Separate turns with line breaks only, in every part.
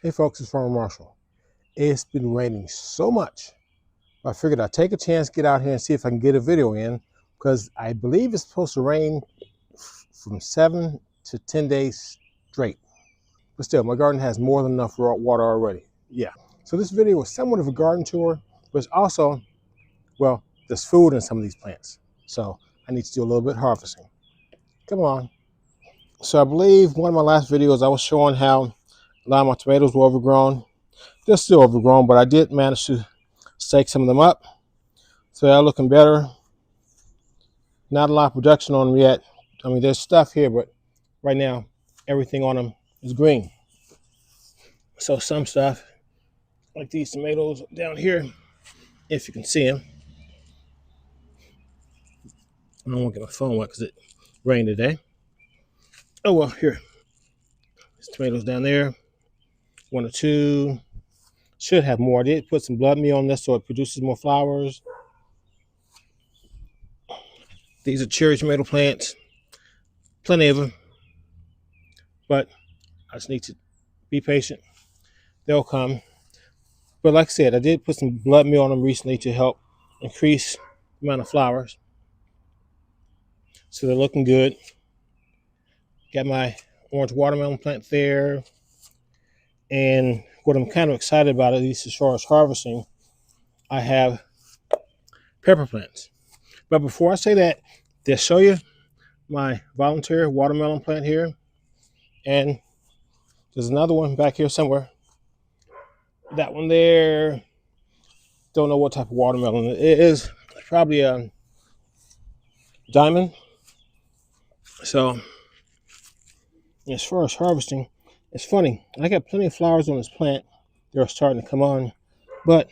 Hey folks, it's Farmer Marshall. It's been raining so much, I figured I'd take a chance, get out here and see if I can get a video in, because I believe it's supposed to rain from 7 to 10 days straight. But still, my garden has more than enough raw water already. Yeah. So this video is somewhat of a garden tour, but it's also, well, there's food in some of these plants. So I need to do a little bit of harvesting. Come on. So I believe one of my last videos I was showing how a lot of my tomatoes were overgrown. They're still overgrown, but I did manage to stake some of them up. So they're looking better. Not a lot of production on them yet. I mean, there's stuff here, but right now, everything on them is green. So some stuff, like these tomatoes down here, if you can see them. I don't want to get my phone wet because it rained today. Oh, well, here. There's tomatoes down there. 1 or 2. Should have more. I did put some blood meal on this so it produces more flowers. These are cherry tomato plants. Plenty of them. But I just need to be patient. They'll come. But like I said, I did put some blood meal on them recently to help increase the amount of flowers. So they're looking good. Got my orange watermelon plant there. And what I'm kind of excited about, at least as far as harvesting, I have pepper plants. But before I say that, they'll show you my volunteer watermelon plant here. And there's another one back here somewhere. That one there, don't know what type of watermelon it is. Probably a diamond. So as far as harvesting, it's funny. I got plenty of flowers on this plant. They're starting to come on. But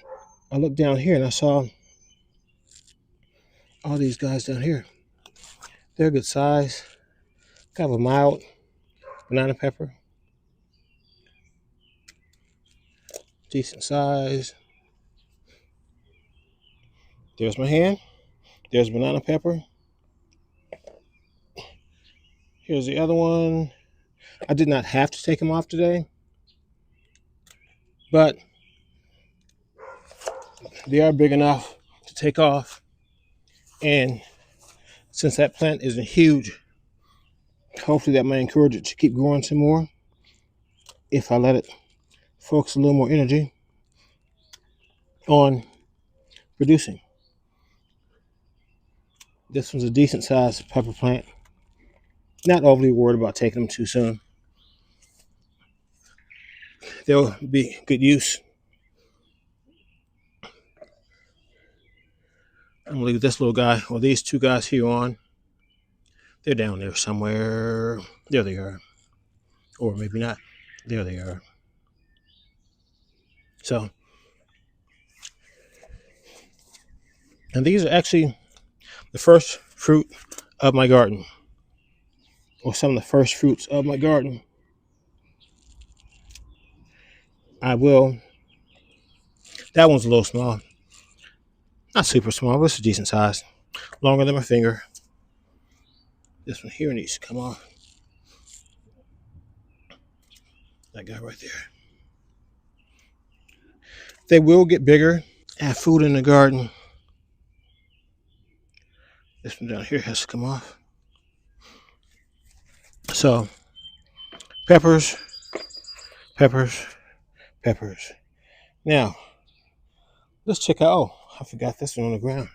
I looked down here and I saw all these guys down here. They're a good size. Kind of a mild banana pepper. Decent size. There's my hand. There's banana pepper. Here's the other one. I did not have to take them off today, but they are big enough to take off. And since that plant isn't huge, hopefully that may encourage it to keep growing some more if I let it focus a little more energy on producing. This one's a decent sized pepper plant. Not overly worried about taking them too soon. They'll be good use. I'm gonna leave this little guy, or these 2 guys here on. They're down there somewhere. There they are. Or maybe not. There they are. So, and these are actually the first fruit of my garden, or some of the first fruits of my garden. That one's a little small. Not super small, but it's a decent size. Longer than my finger. This one here needs to come off. That guy right there. They will get bigger. Have food in the garden. This one down here has to come off. So, peppers, peppers, peppers. Now, let's check out. Oh, I forgot this one on the ground.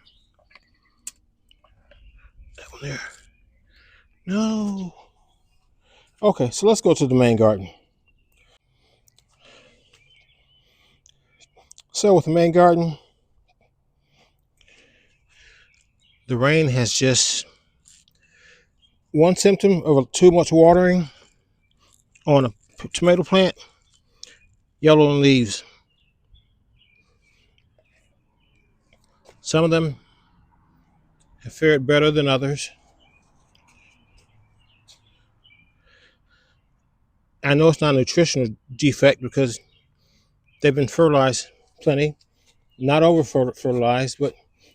That one there. No. Okay, so let's go to the main garden. So with the main garden, the rain has just one symptom of too much watering on a tomato plant, yellowing leaves. Some of them have fared better than others. I know it's not a nutritional defect because they've been fertilized plenty, not over fertilized, but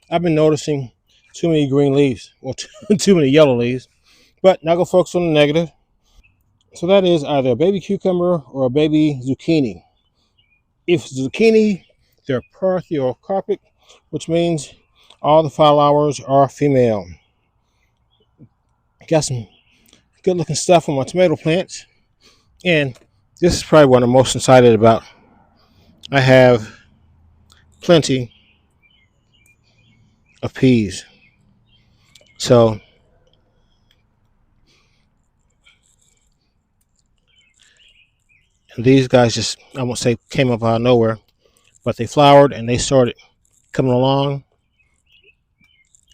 I've been noticing too many green leaves, or too many yellow leaves. But now go focus on the negative. So that is either a baby cucumber or a baby zucchini. If zucchini, they're parthiocarpic, which means all the flowers are female. Got some good looking stuff on my tomato plants. And this is probably what I'm most excited about. I have plenty of peas. So these guys just, I won't say came up out of nowhere, but they flowered and they started coming along.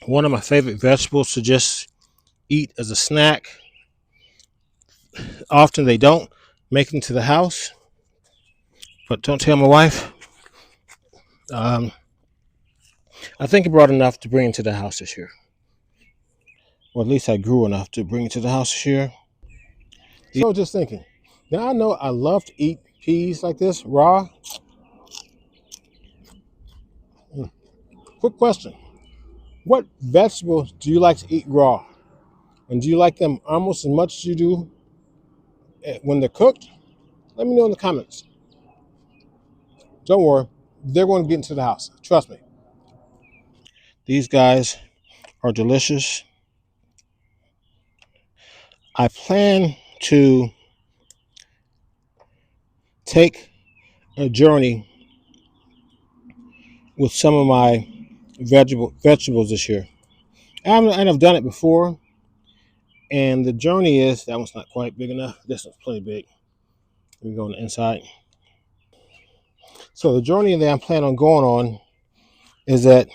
One of my favorite vegetables to just eat as a snack. Often they don't make it into the house, but don't tell my wife. Um, I think I brought enough to bring into the house this year. Or at least I grew enough to bring it to the house this year. So just thinking. Now I know I love to eat peas like this, raw. Quick question. What vegetables do you like to eat raw? And do you like them almost as much as you do when they're cooked? Let me know in the comments. Don't worry, they're going to get into the house. Trust me. These guys are delicious. I plan to take a journey with some of my vegetables this year. And I've done it before, and the journey is that one's not quite big enough. This one's plenty big. Let me go on the inside. So the journey that I'm planning on going on is that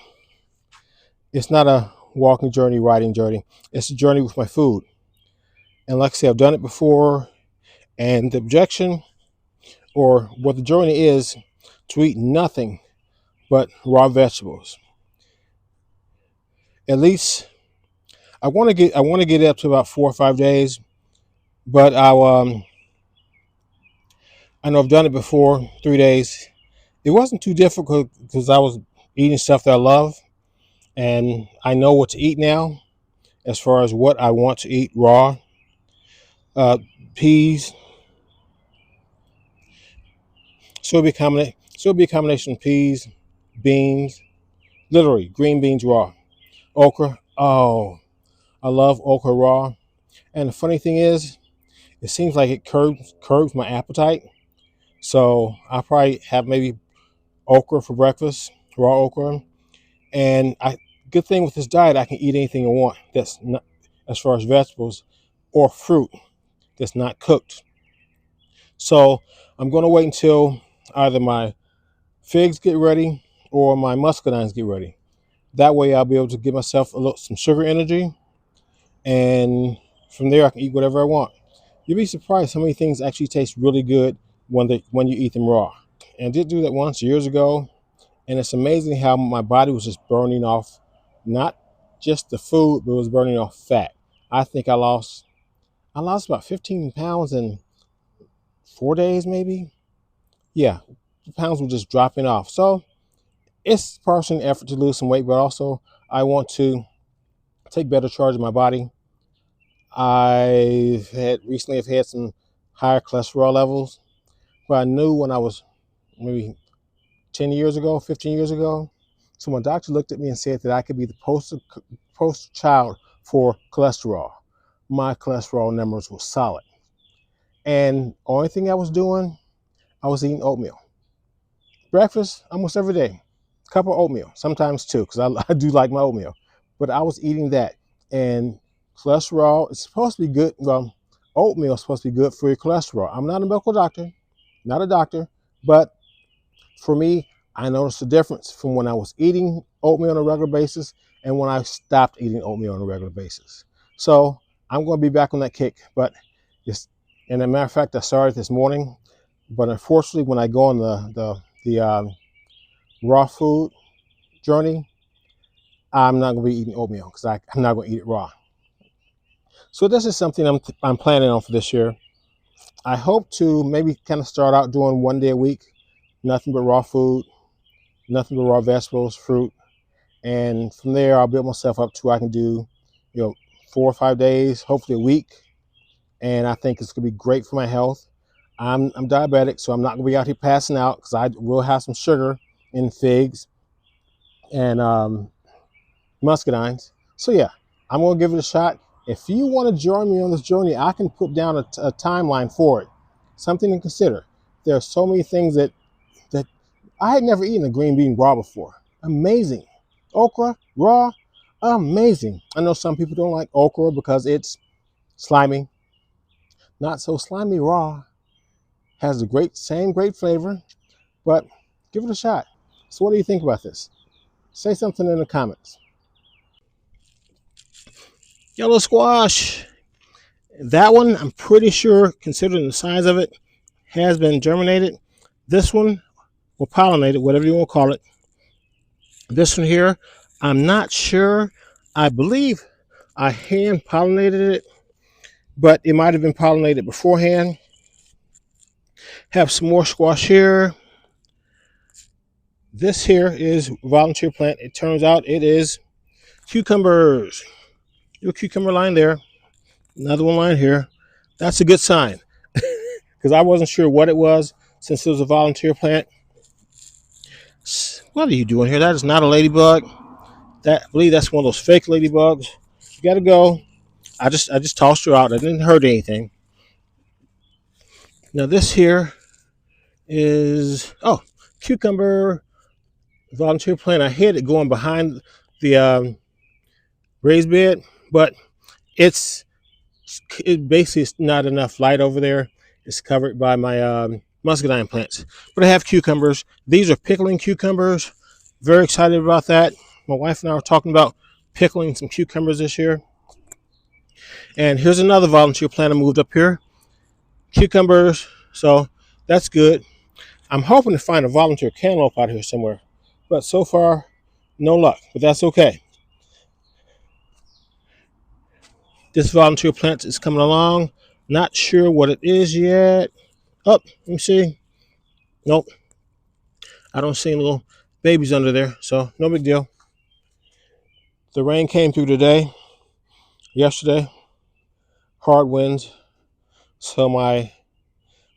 it's not a walking journey, riding journey. It's a journey with my food. And like I said, I've done it before, and the objection or what the journey is to eat nothing but raw vegetables. At least I want to get up to about 4 or 5 days, but I know I've done it before, 3 days. It wasn't too difficult because I was eating stuff that I love, and I know what to eat now as far as what I want to eat raw. Uh, Peas, so it'll be a combination of peas, beans, literally green beans raw, okra. Oh, I love okra raw. And the funny thing is, it seems like it curbs my appetite. So I probably have maybe okra for breakfast, raw okra. And good thing with this diet, I can eat anything I want. That's not as far as vegetables or fruit that's not cooked. So I'm going to wait until either my figs get ready or my muscadines get ready. That way I'll be able to give myself some sugar energy, and from there I can eat whatever I want. You'd be surprised how many things actually taste really good when you eat them raw. And I did do that once years ago, and it's amazing how my body was just burning off not just the food, but it was burning off fat. I think I lost about 15 pounds in 4 days, maybe. Yeah, the pounds were just dropping off. So it's partially an effort to lose some weight, but also I want to take better charge of my body. I've had some higher cholesterol levels, but I knew when I was maybe 10 years ago, 15 years ago. So my doctor looked at me and said that I could be the poster child for cholesterol. My cholesterol numbers were solid. And only thing I was doing, I was eating oatmeal. Breakfast, almost every day. Cup of oatmeal, sometimes two, because I do like my oatmeal. But I was eating that. And cholesterol is supposed to be good. Well, oatmeal is supposed to be good for your cholesterol. I'm not a medical doctor, not a doctor, but for me, I noticed a difference from when I was eating oatmeal on a regular basis and when I stopped eating oatmeal on a regular basis. So I'm going to be back on that kick. But and as a matter of fact, I started this morning. But unfortunately, when I go on the raw food journey, I'm not going to be eating oatmeal because I'm not going to eat it raw. So this is something I'm planning on for this year. I hope to maybe kind of start out doing 1 day a week, nothing but raw food, nothing but raw vegetables, fruit. And from there, I'll build myself up to where I can do, 4 or 5 days, hopefully a week. And I think it's going to be great for my health. I'm diabetic, so I'm not gonna be out here passing out because I will have some sugar in figs and muscadines. So yeah, I'm gonna give it a shot. If you want to join me on this journey, I can put down a timeline for it. Something to consider. There are so many things that I had never eaten a green bean raw before. Amazing. Okra raw, amazing. I know some people don't like okra because it's slimy. Not so slimy raw. Has the same great flavor, but give it a shot. So what do you think about this? Say something in the comments. Yellow squash. That one, I'm pretty sure, considering the size of it, has been germinated. This one, or pollinated, whatever you want to call it. This one here, I'm not sure. I believe I hand pollinated it, but it might have been pollinated beforehand. Have some more squash here. This here is volunteer plant. It turns out it is cucumbers. Your cucumber line there. Another one line here. That's a good sign because I wasn't sure what it was since it was a volunteer plant. What are you doing here? That is not a ladybug. I believe that's one of those fake ladybugs. You gotta go. I just tossed her out. I didn't hurt anything. Now this here is cucumber volunteer plant. I had it going behind the raised bed, but it basically is not enough light over there. It's covered by my muscadine plants. But I have cucumbers. These are pickling cucumbers. Very excited about that. My wife and I were talking about pickling some cucumbers this year. And here's another volunteer plant I moved up here. Cucumbers. So that's good. I'm hoping to find a volunteer cantaloupe out here somewhere. But so far, no luck. But that's okay. This volunteer plant is coming along. Not sure what it is yet. Oh, let me see. Nope. I don't see any little babies under there, so no big deal. The rain came through yesterday. Hard winds. So my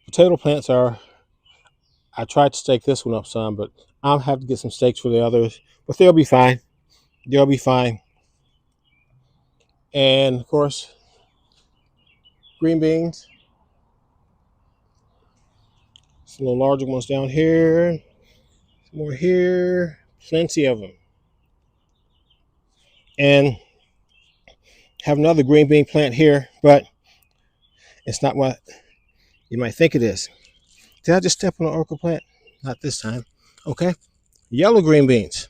potato plants I tried to stake this one up some, but I'll have to get some stakes for the others. But they'll be fine. They'll be fine. And of course, green beans. Some little larger ones down here. Some more here. Plenty of them. And have another green bean plant here, but it's not what you might think it is. Did I just step on an okra plant? Not this time. Okay. Yellow green beans.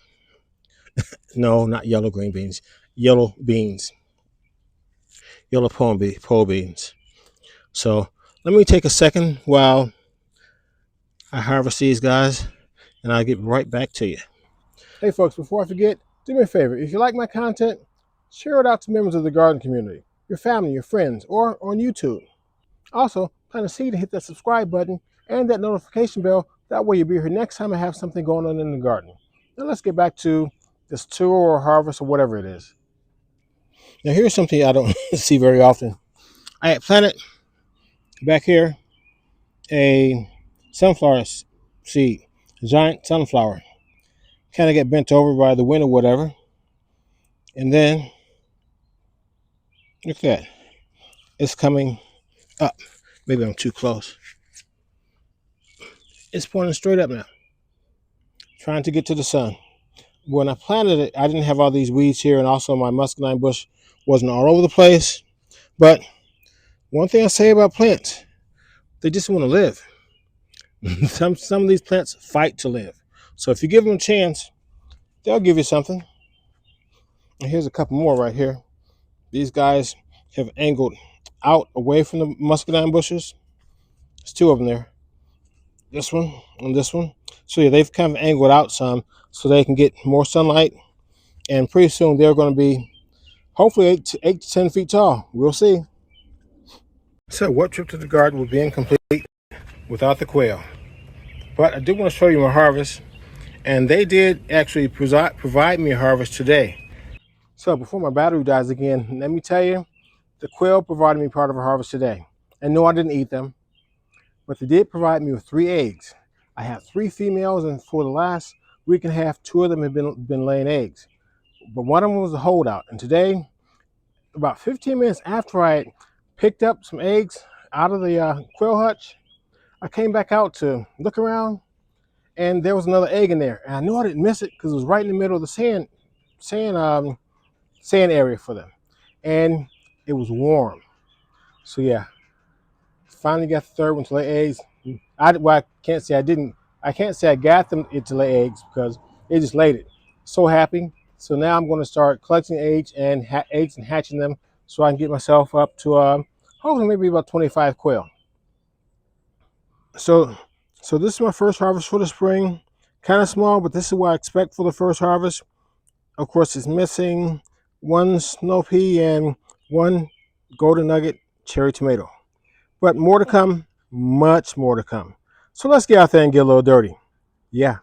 No, not yellow green beans. Yellow beans. Yellow pole beans. So let me take a second while I harvest these guys, and I'll get right back to you. Hey folks, before I forget, do me a favor. If you like my content, share it out to members of the garden community, your family, your friends, or on YouTube. Also, plant a seed and hit that subscribe button and that notification bell. That way you'll be here next time I have something going on in the garden. Now let's get back to this tour or harvest or whatever it is. Now here's something I don't see very often. I had planted back here a sunflower seed, a giant sunflower. Kind of get bent over by the wind or whatever. And then, look at that. It's coming up. Maybe I'm too close. It's pointing straight up now. Trying to get to the sun. When I planted it, I didn't have all these weeds here, and also my muscadine bush wasn't all over the place. But one thing I say about plants, they just want to live. Some of these plants fight to live. So if you give them a chance, they'll give you something. And here's a couple more right here. These guys have angled out away from the muscadine bushes. There's two of them there. This one and this one. So yeah, they've kind of angled out some so they can get more sunlight. And pretty soon they're going to be hopefully 8 to 10 feet tall. We'll see. So what trip to the garden would be incomplete without the quail? But I do want to show you my harvest. And they did actually provide me a harvest today. So before my battery dies again, let me tell you, the quail provided me part of a harvest today. And no, I didn't eat them. but they did provide me with 3 eggs. I have 3 females, and for the last week and a half, 2 of them have been laying eggs. But one of them was a holdout. And today, about 15 minutes after I picked up some eggs out of the quail hutch, I came back out to look around, and there was another egg in there. And I knew I didn't miss it because it was right in the middle of the sand area for them, and it was warm. So yeah, finally got the third one to lay eggs. I can't say I didn't. I can't say I got them to lay eggs because they just laid it. So happy. So now I'm going to start collecting eggs and hatching them so I can get myself up to hopefully maybe about 25 quail. So this is my first harvest for the spring. Kind of small, but this is what I expect for the first harvest. Of course, it's missing 1 snow pea and 1 golden nugget cherry tomato. But more to come, much more to come. So let's get out there and get a little dirty. Yeah.